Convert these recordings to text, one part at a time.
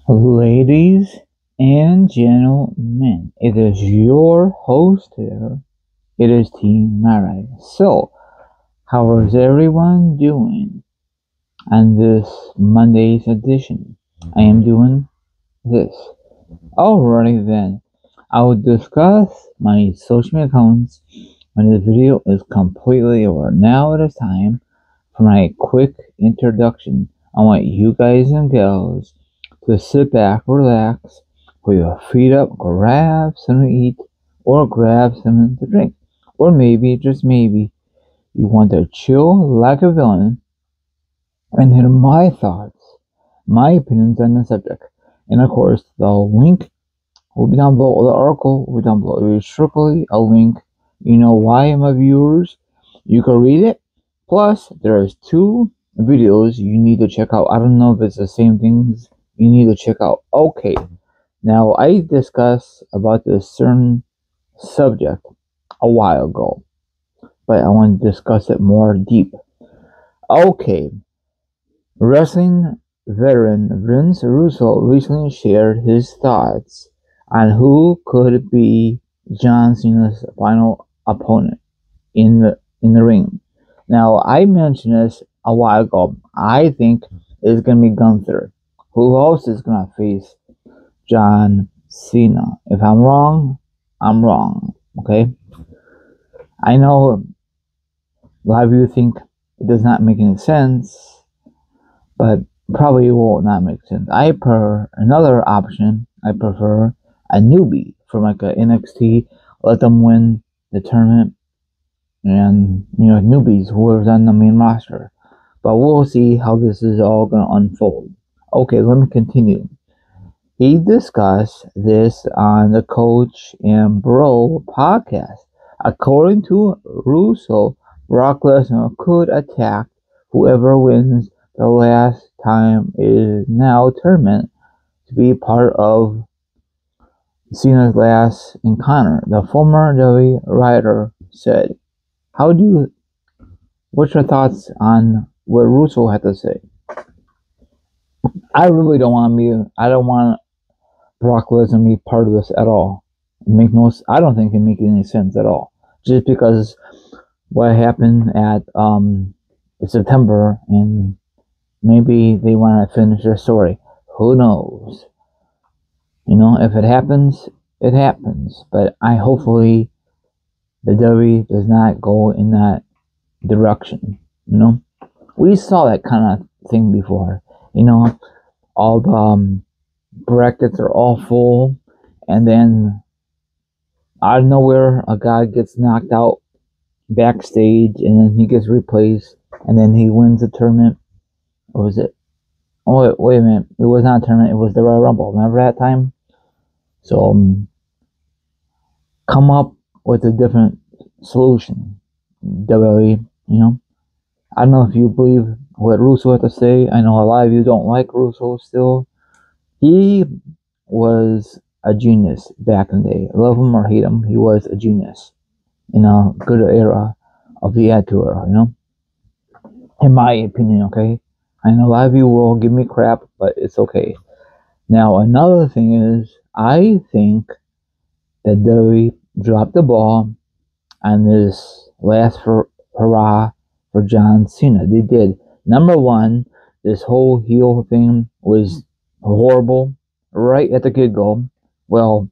Ladies and gentlemen, it is your host here. It is Team Mara. So, how is everyone doing on this Monday's edition? I am doing this. Alrighty then, I will discuss my social media accounts when this video is completely over. Now it is time for my quick introduction. I want you guys and gals to sit back, relax, put your feet up, grab something to eat, or grab something to drink. Or maybe, just maybe, you want to chill like a villain and hear my thoughts, my opinions on the subject. And of course, the link will be down below, the article will be down below. It is strictly a link. You know why, my viewers? You can read it. Plus, there's two videos you need to check out. I don't know if it's the same things you need to check out. Okay, now I discussed about this certain subject a while ago, but I want to discuss it more deep. Okay, wrestling veteran Vince Russo recently shared his thoughts on who could be John Cena's final opponent in the ring. Now, I mentioned this a while ago. I think it's going to be Gunther. Who else is going to face John Cena? If I'm wrong, I'm wrong. Okay? I know a lot of you think it does not make any sense, but probably it will not make sense. I prefer another option. I prefer a newbie from like a NXT. Let them win the tournament. And, newbies, whoever's on the main roster. But we'll see how this is all going to unfold. Okay, let me continue. He discussed this on the Coach and Bro podcast. According to Russo, Brock Lesnar could attack whoever wins the last time is now tournament to be part of Cena's last encounter. The former WWE writer said, what's your thoughts on what Russo had to say? I really don't want Brock Lesnar to be part of this at all. I don't think it makes any sense at all. Just because what happened at September, and maybe they want to finish their story. Who knows? If it happens, it happens. But hopefully the WWE does not go in that direction. We saw that kind of thing before. All the brackets are all full, and then out of nowhere a guy gets knocked out backstage, and then he gets replaced, and then he wins the tournament. Or was it? Oh, wait a minute. It was not a tournament. It was the Royal Rumble. Remember that time? So come up with a different solution, WWE. I don't know if you believe what Russo had to say. I know a lot of you don't like Russo still. He was a genius back in the day. Love him or hate him, he was a genius in a good era of the Attitude Era, in my opinion, okay? I know a lot of you will give me crap, but it's okay. Now, another thing is, I think that WWE dropped the ball on this last hurrah for John Cena. They did. Number one, this whole heel thing was horrible right at the get-go. Well,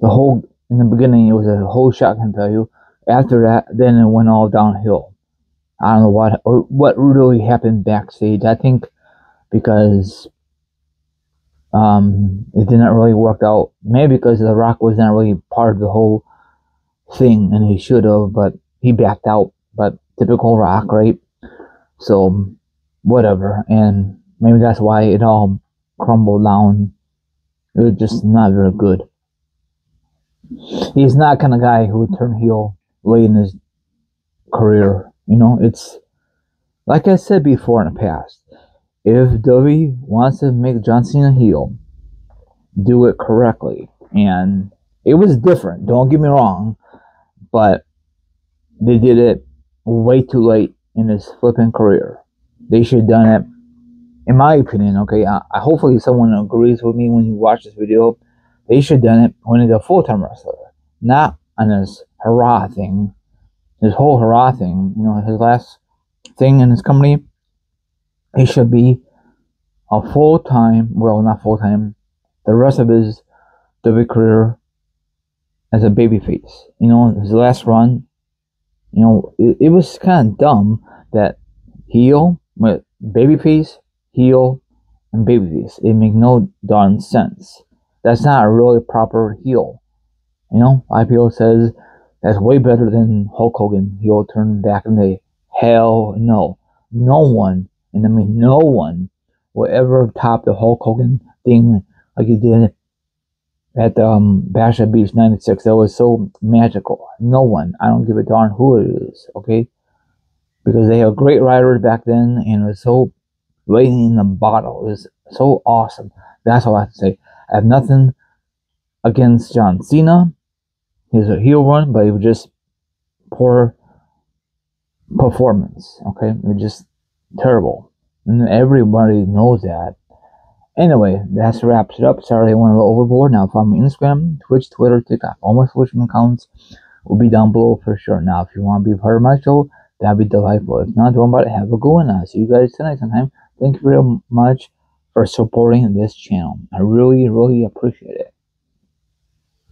in the beginning, it was a whole shock and value. After that, then it went all downhill. I don't know what really happened backstage. I think because it didn't really work out. Maybe because The Rock was not really part of the whole thing, and he should have, but he backed out. But typical Rock, right? So, whatever. And maybe that's why it all crumbled down. It was just not very good. He's not kind of guy who would turn heel late in his career. It's like I said before in the past. If WWE wants to make John Cena heel, do it correctly. And it was different, don't get me wrong, but they did it way too late in his flipping career. They should have done it in my opinion, okay, hopefully someone agrees with me when you watch this video. They should have done it when he's a full-time wrestler, not on this hurrah thing, this whole hurrah thing. You know, his last thing in his company, he should be a full-time, well, not full-time, the rest of his WWE career as a babyface. You know, his last run, you know, it was kind of dumb that heel with babyface, heel, and babyface. It make no darn sense. That's not a really proper heel. You know, IPO says that's way better than Hulk Hogan heel turn back in the day. Hell no. No one, and I mean no one, will ever top the Hulk Hogan thing like he did at Bash at Beach 96. That was so magical. No one. I don't give a darn who it is, okay? Because they had great riders back then, and it was so lightning in the bottle. It was so awesome. That's all I have to say. I have nothing against John Cena. He was a heel run, but it was just poor performance, okay? It was just terrible. And everybody knows that. Anyway, that wraps it up. Sorry I went a little overboard. Now follow me on Instagram, Twitch, Twitter, TikTok. All my social accounts will be down below for sure. Now, if you want to be part of my show, that'd be delightful. If not, don't worry about it. Have a good one. I'll see you guys tonight sometime. Thank you very much for supporting this channel. I really, really appreciate it.